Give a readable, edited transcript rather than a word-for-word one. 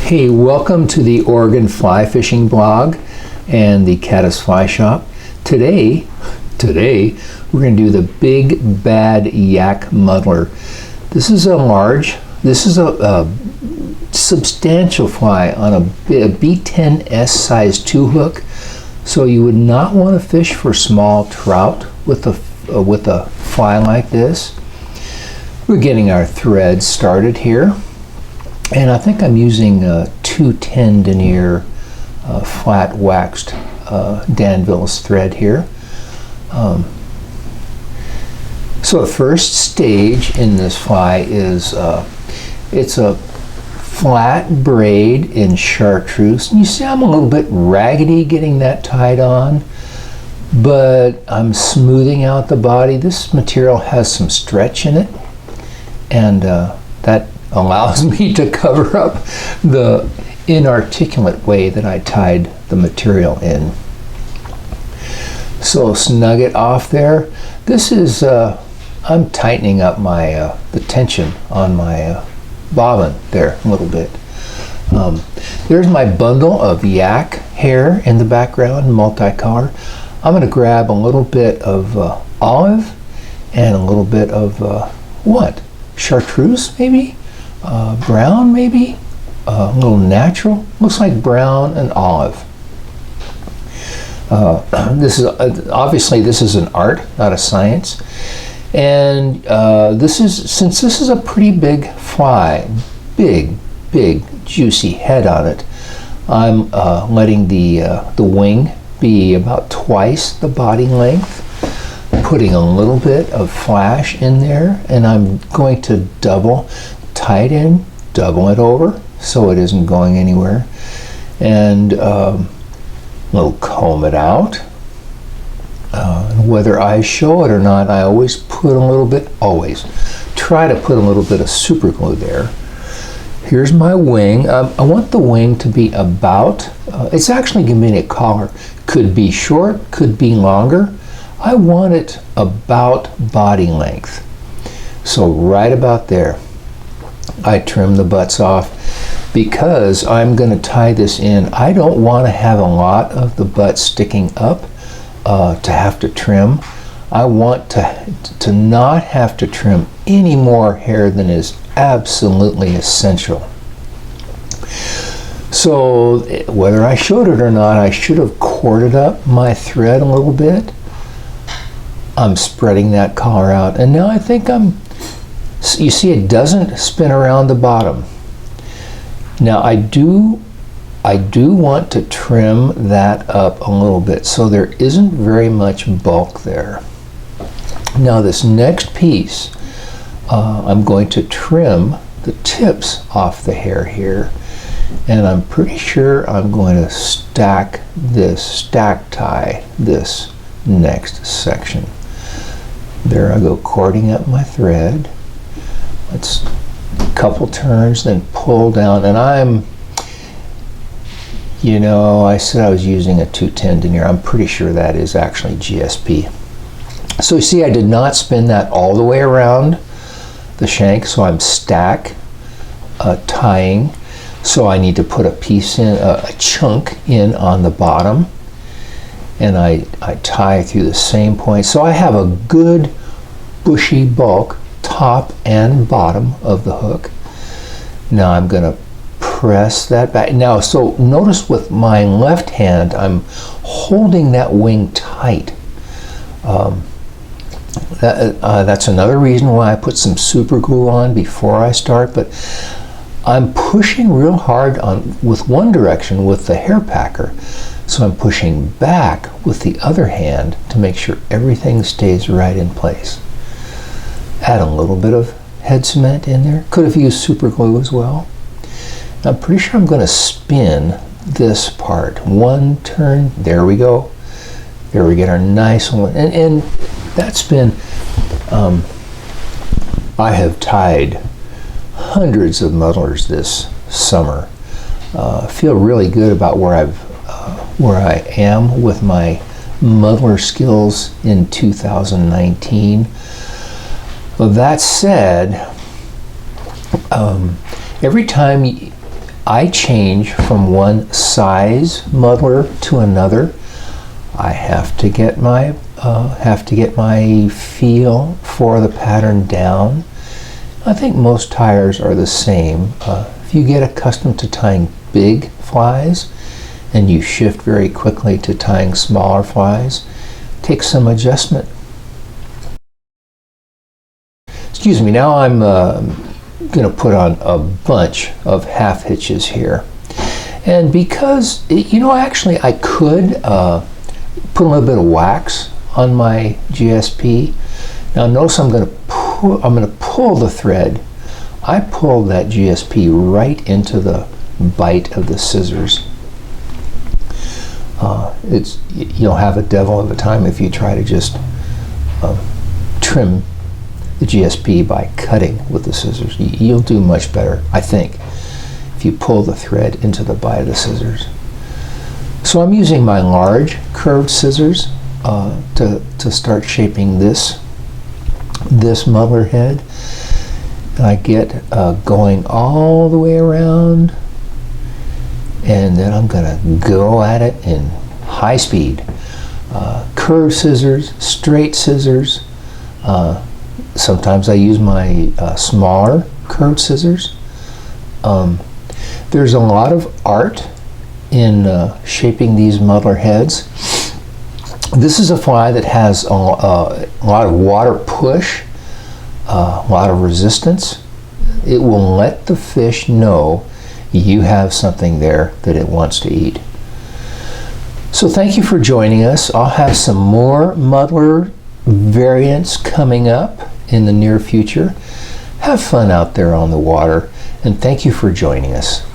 Hey, welcome to the Oregon Fly Fishing Blog and the Caddis Fly Shop. Today we're going to do the Big Bad Yak Muddler. This is a substantial fly on a B10S size 2 hook. So you would not want to fish for small trout with a fly like this. We're getting our thread started here. And I think I'm using 210 denier flat waxed Danville's thread here. So the first stage in this fly is it's a flat braid in chartreuse. And you see I'm a little bit raggedy getting that tied on, but I'm smoothing out the body. This material has some stretch in it, and that allows me to cover up the inarticulate way that I tied the material in. So snug it off there. This is I'm tightening up my the tension on my bobbin there a little bit. There's my bundle of yak hair in the background, multicolor. I'm going to grab a little bit of olive and a little bit of chartreuse maybe. Brown maybe, a little natural, looks like brown and olive. This is obviously this is an art, not a science, and since this is a pretty big fly, big juicy head on it, I'm letting the wing be about twice the body length, putting a little bit of flash in there, and I'm going to tie it in, double it over so it isn't going anywhere, and we'll comb it out. Whether I show it or not, I always try to put a little bit of super glue there. Here's my wing. I want the wing to be about, it's actually giving me a collar. Could be short, could be longer. I want it about body length. So right about there. I trim the butts off because I'm going to tie this in. I don't want to have a lot of the butt sticking up to have to trim. I want to not have to trim any more hair than is absolutely essential. So whether I showed it or not, I should have corded up my thread a little bit. I'm spreading that collar out, and now I think you see it doesn't spin around the bottom. Now I do want to trim that up a little bit so there isn't very much bulk there. Now this next piece, I'm going to trim the tips off the hair here, and I'm pretty sure I'm going to stack tie this next section. There I go, cording up my thread. Let's a couple turns, then pull down, and I said I was using a 210 denier. I'm pretty sure that is actually GSP. So you see I did not spin that all the way around the shank, so I'm tying. So I need to put a piece in, a chunk in on the bottom, and I tie through the same point. So I have a good bushy bulk top and bottom of the hook. Now I'm going to press that back. Now, so notice with my left hand, I'm holding that wing tight. That's another reason why I put some super glue on before I start, but I'm pushing real hard with one direction with the hair packer, so I'm pushing back with the other hand to make sure everything stays right in place. Add a little bit of head cement in there. Could have used super glue as well. I'm pretty sure I'm going to spin this part. One turn, there we go. There we get our nice one. And that spin, I have tied hundreds of muddlers this summer. I feel really good about where I am with my muddler skills in 2019. Well, that said, every time I change from one size muddler to another, I have to get my feel for the pattern down. I think most tyers are the same. If you get accustomed to tying big flies and you shift very quickly to tying smaller flies, take some adjustment. Excuse me, now I'm going to put on a bunch of half hitches here. And because, actually I could put a little bit of wax on my GSP. Now notice I'm going to pull the thread. I pulled that GSP right into the bite of the scissors. You'll have a devil of a time if you try to just trim the GSP by cutting with the scissors. You'll do much better, I think, if you pull the thread into the bite of the scissors. So I'm using my large curved scissors to start shaping this muddler head. And I get going all the way around, and then I'm going to go at it in high speed. Curved scissors, straight scissors. Sometimes I use my smaller curved scissors. There's a lot of art in shaping these muddler heads. This is a fly that has a lot of water push, a lot of resistance. It will let the fish know you have something there that it wants to eat. So thank you for joining us. I'll have some more muddler variants coming up in the near future. Have fun out there on the water, and thank you for joining us.